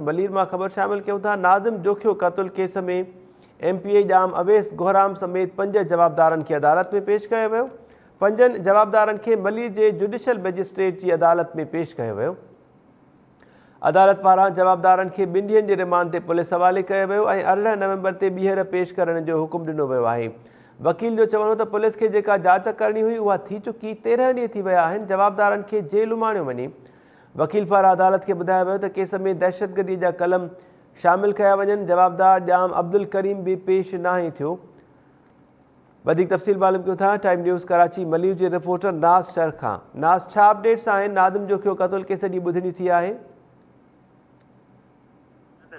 मलीर में खबर शामिल क्यों था। नाज़िम जोखियो कत्ल केस में MPA जाम अवेस गोहराम समेत 5 जवाबदारन की अदालत में पेश किया वियो। 5 जवाबदारन के मलीर के जुडिशल मजिस्ट्रेट की अदालत में पेश किया वियो। अदालत पारा जवाबदारन के 2 ॾींहनि के रिमांड से पुलिस हवाले किया वियो और 18 नवंबर से ॿीहर पेश करण जो हुकुम दिनो वियो है। वकील जो चवणो तो पुलिस के जेका जांच करनी हुई वह थी चुकी, 13 ॾींहं थी विया आहिनि। जवाबदारन के जेल उमाणियो वञे। वकील पारा अदालत के बुधाया वियो तो केस में दहशतगर्दी जा कलम शामिल किया वञनि। जवाबदार जाम अब्दुल करीम भी पेश नाहे थियो। वधिक तफ़सील मालूम क्यों था। टाइम न्यूज़ कराची मलीर के रिपोर्टर नाज़ शर खां। नाज़, छा अपडेट्स आहिनि? नाज़िम जोखियो कत्ल केस जी ॿुधणी थी आहे।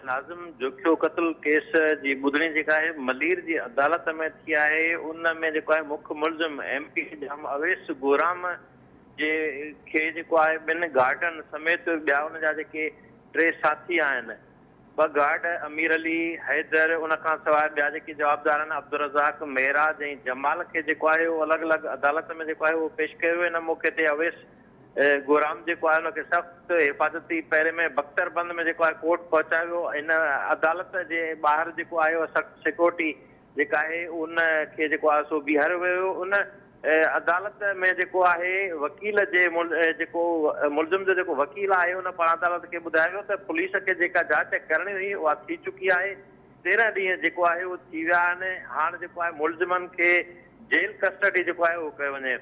नाज़िम जोखियो कत्ल केस जी ॿुधणी जेका आहे मलीर जी अदालत में थी आहे। उन में जेको आहे मुख्य मुलज़िम MP जाम अवेस गोहराम जे खे जेको आहे 2 गार्डन समेत ॿिया उन जा जेके 3 साथी आहिनि, 2 गार्ड अमीर अली, हैदर, उन खां सवाइ ॿिया जेके जवाबदार आहिनि अब्दुल रज़ाक, मेहराज ऐं जमाल खे जेको आहे उहो अलॻि अलॻि अदालत में जेको आहे उहो पेश कयो वियो। इन मौक़े ते अवेस गोहराम जेको आहे उनखे सख़्तु हिफ़ाज़ती पहिरे में बख्तरबंद में जेको आहे कोर्ट पहुचायो वियो। इन अदालत जे ॿाहिरि जेको आहे उहो सख़्तु सिक्योरिटी जेका आहे उनखे जेको आहे सो बीहारियो वियो। उन अदालत में जेको आहे वकील जे जेको मुलज़िम जो जेको वकील आहे उन पारां अदालत खे ॿुधायो वियो त पुलिस खे जेका जांच करणी हुई उहा थी चुकी आहे। 13 ॾींहं जेको आहे उहो थी विया आहिनि। हाणे जेको आहे मुलज़िमनि खे जेल कस्टडी जेको आहे उहो कयो वञे।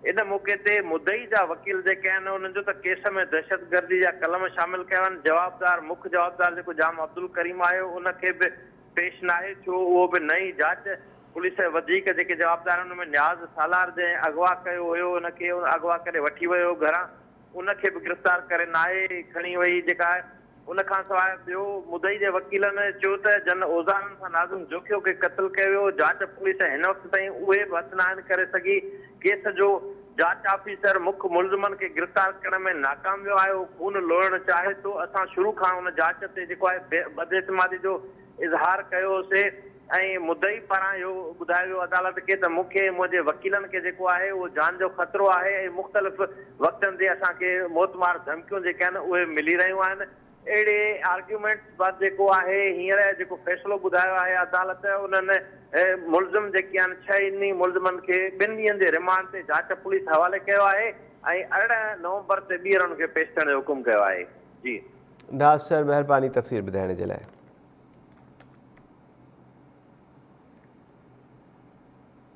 इन मौक़े ते मुदई जा वकील जेके आहिनि उन्हनि जो त केस में दहशतगर्दी जा कलम शामिल कया आहिनि। जवाबदार मुख्य जवाबदार जेको जाम अब्दुल करीम आहे उनखे बि पेश नाहे थियो। उहो बि नई जांच पुलिस वधीक जेके जवाबदार आहिनि उनमें न्याज़ सालार जंहिं अगवा कयो हुयो उनखे अगवा करे वठी वियो घरां, उनखे बि गिरफ़्तार करे नाहे खणी वई जेका आहे। उन खां सवाइ ॿियो मुदई जे वकीलनि चयो त जन ओज़ारनि सां नाज़िम जोखियो खे क़त्ल कयो वियो। जांच पुलिस हिन वक़्त ताईं उहे बि हथु न आहिनि करे सघी। केस जो जांच ऑफिसर मुख्य मुलज़िमनि खे गिरफ़्तार करण में नाकाम वियो आहे। उहो खून लोहण चाहे थो। असां शुरू खां उन जांच ते जेको आहे बदइतमादी जो इज़हार कयोसीं ऐं मुदई पारां इहो ॿुधायो वियो अदालत खे त मूंखे मुंहिंजे वकीलनि खे जेको आहे उहो जान जो ख़तरो आहे ऐं मुख़्तलिफ़ वक़्तनि ते असांखे मौतमार धमकियूं जेके आहिनि उहे मिली रहियूं आहिनि। अहिड़े आर्ग्यूमेंट्स बाद जेको आहे हींअर जेको फ़ैसिलो ॿुधायो आहे अदालत, उन्हनि मुलज़िम जेके आहिनि 6 इन्ही मुलज़िमनि खे 2 ॾींहनि जे रिमांड ते जांच पुलिस हवाले कयो आहे ऐं 18 नवंबर ते ॿीहर उनखे पेश करण जो हुकुम कयो आहे। जी नाज़ सर, महिरबानी तफ़सील ॿुधाइण जे लाइ।